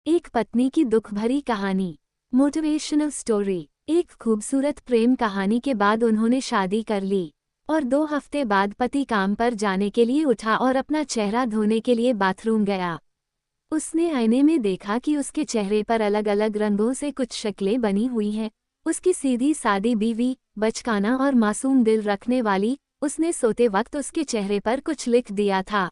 एक पत्नी की दुख भरी कहानी। Motivational story. एक खूबसूरत प्रेम कहानी के बाद उन्होंने शादी कर ली और 2 हफ्ते बाद पति काम पर जाने के लिए उठा और अपना चेहरा धोने के लिए बाथरूम गया। उसने आईने में देखा कि उसके चेहरे पर अलग अलग रंगों से कुछ शक्लें बनी हुई हैं। उसकी सीधी सादी बीवी, बचकाना और मासूम दिल रखने वाली। उसने सोते वक्त उसके चेहरे पर कुछ लिख दिया था।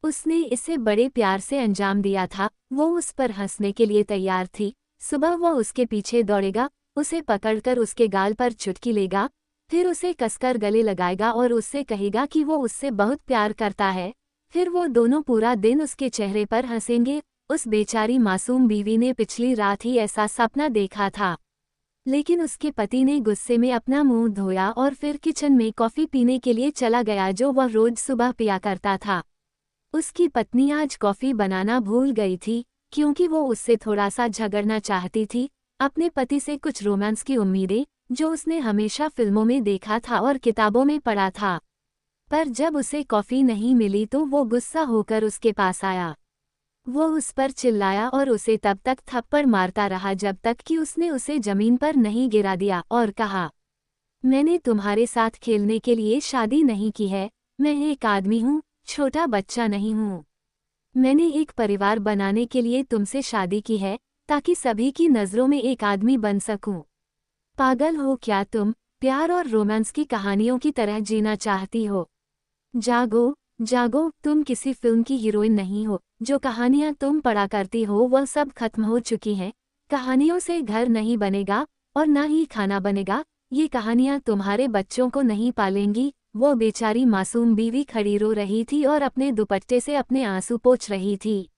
उसने इसे बड़े प्यार से अंजाम दिया था। वो उस पर हंसने के लिए तैयार थी। सुबह वो उसके पीछे दौड़ेगा, उसे पकड़कर उसके गाल पर चुटकी लेगा, फिर उसे कसकर गले लगाएगा और उससे कहेगा कि वो उससे बहुत प्यार करता है। फिर वो दोनों पूरा दिन उसके चेहरे पर हंसेंगे। उस बेचारी मासूम बीवी ने पिछली रात ही ऐसा सपना देखा था, लेकिन उसके पति ने गुस्से में अपना मुंह धोया और फिर किचन में कॉफी पीने के लिए चला गया, जो वह रोज सुबह पिया करता था। उसकी पत्नी आज कॉफी बनाना भूल गई थी, क्योंकि वो उससे थोड़ा सा झगड़ना चाहती थी। अपने पति से कुछ रोमांस की उम्मीदें, जो उसने हमेशा फिल्मों में देखा था और किताबों में पढ़ा था। पर जब उसे कॉफी नहीं मिली तो वो गुस्सा होकर उसके पास आया। वो उस पर चिल्लाया और उसे तब तक थप्पड़ मारता रहा जब तक कि उसने उसे जमीन पर नहीं गिरा दिया और कहा, मैंने तुम्हारे साथ खेलने के लिए शादी नहीं की है। मैं एक आदमी हूँ, छोटा बच्चा नहीं हूँ। मैंने एक परिवार बनाने के लिए तुमसे शादी की है, ताकि सभी की नज़रों में एक आदमी बन सकूं। पागल हो क्या तुम? प्यार और रोमांस की कहानियों की तरह जीना चाहती हो? जागो, जागो, तुम किसी फिल्म की हीरोइन नहीं हो। जो कहानियां तुम पढ़ा करती हो वह सब खत्म हो चुकी हैं। कहानियों से घर नहीं बनेगा और ना ही खाना बनेगा। ये कहानियां तुम्हारे बच्चों को नहीं पालेंगी। वो बेचारी मासूम बीवी खड़ी रो रही थी और अपने दुपट्टे से अपने आंसू पोंछ रही थी।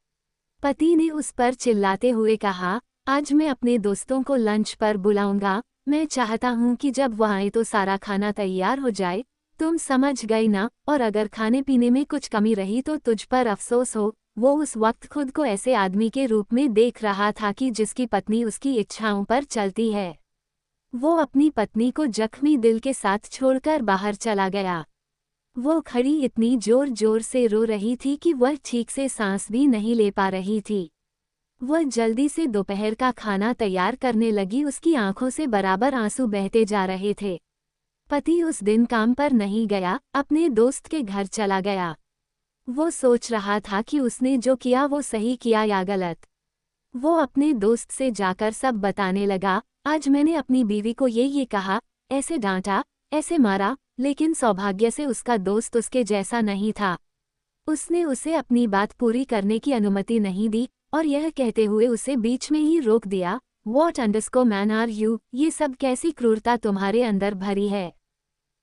पति ने उस पर चिल्लाते हुए कहा, आज मैं अपने दोस्तों को लंच पर बुलाऊंगा। मैं चाहता हूं कि जब वह आए तो सारा खाना तैयार हो जाए। तुम समझ गई ना? और अगर खाने पीने में कुछ कमी रही तो तुझ पर अफसोस हो। वो उस वक्त खुद को ऐसे आदमी के रूप में देख रहा था कि जिसकी पत्नी उसकी इच्छाओं पर चलती है। वो अपनी पत्नी को जख्मी दिल के साथ छोड़कर बाहर चला गया। वो खड़ी इतनी जोर जोर से रो रही थी कि वह ठीक से सांस भी नहीं ले पा रही थी। वह जल्दी से दोपहर का खाना तैयार करने लगी। उसकी आंखों से बराबर आंसू बहते जा रहे थे। पति उस दिन काम पर नहीं गया, अपने दोस्त के घर चला गया। वो सोच रहा था कि उसने जो किया वो सही किया या गलत। वो अपने दोस्त से जाकर सब बताने लगा, आज मैंने अपनी बीवी को ये कहा, ऐसे डांटा, ऐसे मारा। लेकिन सौभाग्य से उसका दोस्त उसके जैसा नहीं था। उसने उसे अपनी बात पूरी करने की अनुमति नहीं दी और यह कहते हुए उसे बीच में ही रोक दिया, What underscore man are you? ये सब कैसी क्रूरता तुम्हारे अंदर भरी है?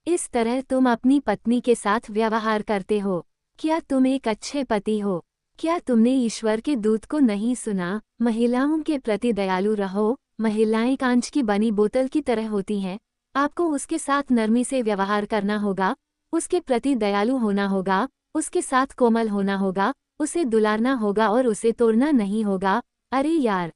इस तरह तुम अपनी पत्नी के साथ व्यवहार करते हो। क्या तुम एक अच्छे पति हो? क्या तुमने ईश्वर के दूत को नहीं सुना? महिलाओं के प्रति दयालु रहो। महिलाएं कांच की बनी बोतल की तरह होती हैं। आपको उसके साथ नरमी से व्यवहार करना होगा, उसके प्रति दयालु होना होगा, उसके साथ कोमल होना होगा, उसे दुलारना होगा और उसे तोड़ना नहीं होगा। अरे यार,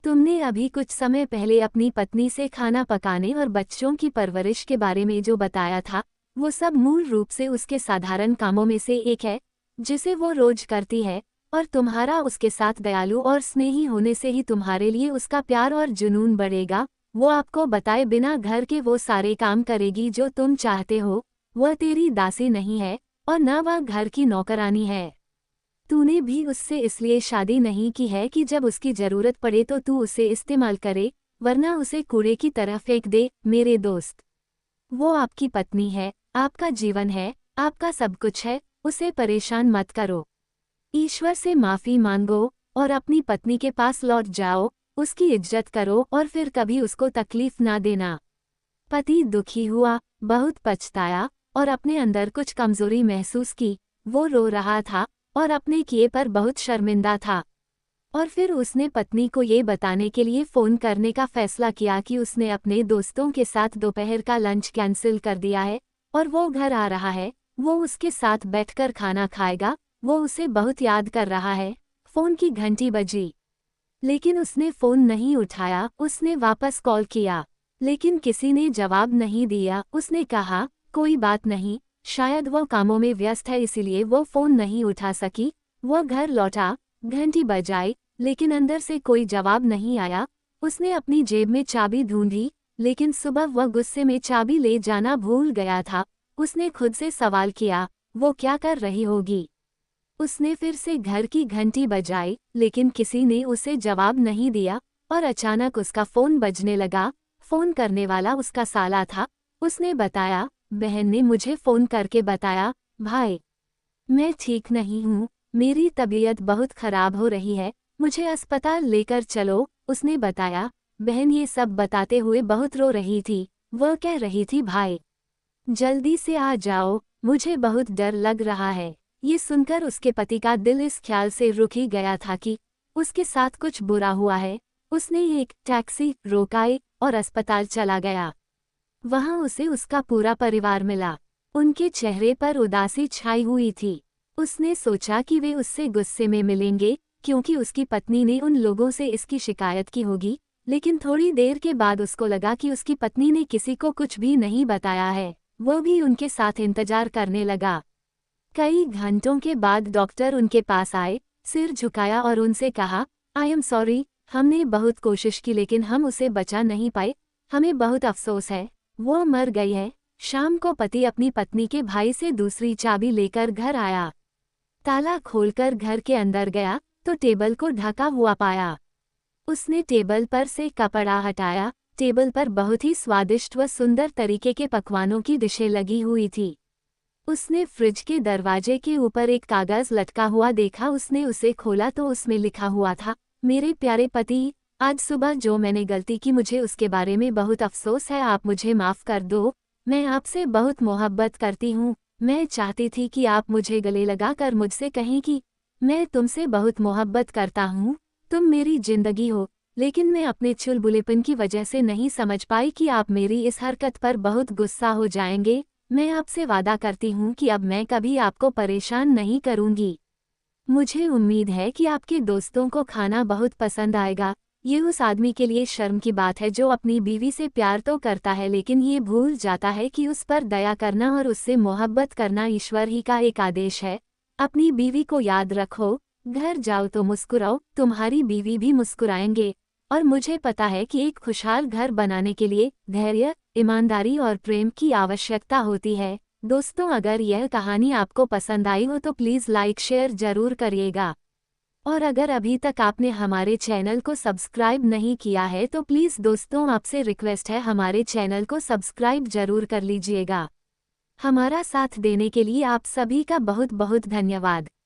तुमने अभी कुछ समय पहले अपनी पत्नी से खाना पकाने और बच्चों की परवरिश के बारे में जो बताया था, वो सब मूल रूप से उसके साधारण कामों में से एक है, जिसे वो रोज करती है। और तुम्हारा उसके साथ दयालु और स्नेही होने से ही तुम्हारे लिए उसका प्यार और जुनून बढ़ेगा। वो आपको बताए बिना घर के वो सारे काम करेगी जो तुम चाहते हो। वह तेरी दासी नहीं है और न वह घर की नौकरानी है। तूने भी उससे इसलिए शादी नहीं की है कि जब उसकी जरूरत पड़े तो तू उसे इस्तेमाल करे, वरना उसे कूड़े की तरह फेंक दे। मेरे दोस्त, वो आपकी पत्नी है, आपका जीवन है, आपका सब कुछ है। उसे परेशान मत करो। ईश्वर से माफी मांगो और अपनी पत्नी के पास लौट जाओ। उसकी इज्जत करो और फिर कभी उसको तकलीफ ना देना। पति दुखी हुआ, बहुत पछताया और अपने अंदर कुछ कमजोरी महसूस की। वो रो रहा था और अपने किए पर बहुत शर्मिंदा था। और फिर उसने पत्नी को ये बताने के लिए फ़ोन करने का फैसला किया कि उसने अपने दोस्तों के साथ दोपहर का लंच कैंसिल कर दिया है और वो घर आ रहा है। वो उसके साथ बैठकर खाना खाएगा। वो उसे बहुत याद कर रहा है। फ़ोन की घंटी बजी, लेकिन उसने फ़ोन नहीं उठाया। उसने वापस कॉल किया, लेकिन किसी ने जवाब नहीं दिया। उसने कहा, कोई बात नहीं, शायद वो कामों में व्यस्त है इसलिए वो फ़ोन नहीं उठा सकी। वो घर लौटा, घंटी बजाई, लेकिन अंदर से कोई जवाब नहीं आया। उसने अपनी जेब में चाबी ढूंढी, लेकिन सुबह वह गुस्से में चाबी ले जाना भूल गया था। उसने खुद से सवाल किया, वो क्या कर रही होगी। उसने फिर से घर की घंटी बजाई, लेकिन किसी ने उसे जवाब नहीं दिया। और अचानक उसका फोन बजने लगा। फोन करने वाला उसका साला था। उसने बताया, बहन ने मुझे फोन करके बताया, भाई मैं ठीक नहीं हूँ, मेरी तबीयत बहुत खराब हो रही है, मुझे अस्पताल लेकर चलो। उसने बताया। बहन ये सब बताते हुए बहुत रो रही थी। वह कह रही थी, भाई जल्दी से आ जाओ, मुझे बहुत डर लग रहा है। ये सुनकर उसके पति का दिल इस ख्याल से रुक ही गया था कि उसके साथ कुछ बुरा हुआ है। उसने एक टैक्सी रोकाई और अस्पताल चला गया। वहां उसे उसका पूरा परिवार मिला। उनके चेहरे पर उदासी छाई हुई थी। उसने सोचा कि वे उससे गुस्से में मिलेंगे, क्योंकि उसकी पत्नी ने उन लोगों से इसकी शिकायत की होगी। लेकिन थोड़ी देर के बाद उसको लगा कि उसकी पत्नी ने किसी को कुछ भी नहीं बताया है। वो भी उनके साथ इंतजार करने लगा। कई घंटों के बाद डॉक्टर उनके पास आए, सिर झुकाया और उनसे कहा, आई एम सॉरी, हमने बहुत कोशिश की लेकिन हम उसे बचा नहीं पाए, हमें बहुत अफसोस है, वो मर गई है। शाम को पति अपनी पत्नी के भाई से दूसरी चाबी लेकर घर आया। ताला खोलकर घर के अंदर गया तो टेबल को ढका हुआ पाया। उसने टेबल पर से कपड़ा हटाया। टेबल पर बहुत ही स्वादिष्ट व सुंदर तरीके के पकवानों की डिशें लगी हुई थी। उसने फ्रिज के दरवाजे के ऊपर एक कागज लटका हुआ देखा। उसने उसे खोला तो उसमें लिखा हुआ था, मेरे प्यारे पति, आज सुबह जो मैंने गलती की मुझे उसके बारे में बहुत अफसोस है, आप मुझे माफ़ कर दो। मैं आपसे बहुत मोहब्बत करती हूँ। मैं चाहती थी कि आप मुझे गले लगाकर मुझसे कहें कि मैं तुमसे बहुत मोहब्बत करता हूँ, तुम मेरी जिंदगी हो। लेकिन मैं अपने चुलबुलेपन की वजह से नहीं समझ पाई कि आप मेरी इस हरकत पर बहुत गुस्सा हो जाएंगे। मैं आपसे वादा करती हूँ कि अब मैं कभी आपको परेशान नहीं करूँगी। मुझे उम्मीद है कि आपके दोस्तों को खाना बहुत पसंद आएगा। ये उस आदमी के लिए शर्म की बात है जो अपनी बीवी से प्यार तो करता है लेकिन ये भूल जाता है कि उस पर दया करना और उससे मोहब्बत करना ईश्वर ही का एक आदेश है। अपनी बीवी को याद रखो, घर जाओ तो मुस्कुराओ, तुम्हारी बीवी भी मुस्कुराएंगे। और मुझे पता है कि एक खुशहाल घर बनाने के लिए धैर्य, ईमानदारी और प्रेम की आवश्यकता होती है। दोस्तों, अगर यह कहानी आपको पसंद आई हो तो प्लीज़ लाइक शेयर ज़रूर करिएगा। और अगर अभी तक आपने हमारे चैनल को सब्सक्राइब नहीं किया है तो प्लीज़ दोस्तों आपसे रिक्वेस्ट है, हमारे चैनल को सब्सक्राइब ज़रूर कर लीजिएगा। हमारा साथ देने के लिए आप सभी का बहुत बहुत धन्यवाद।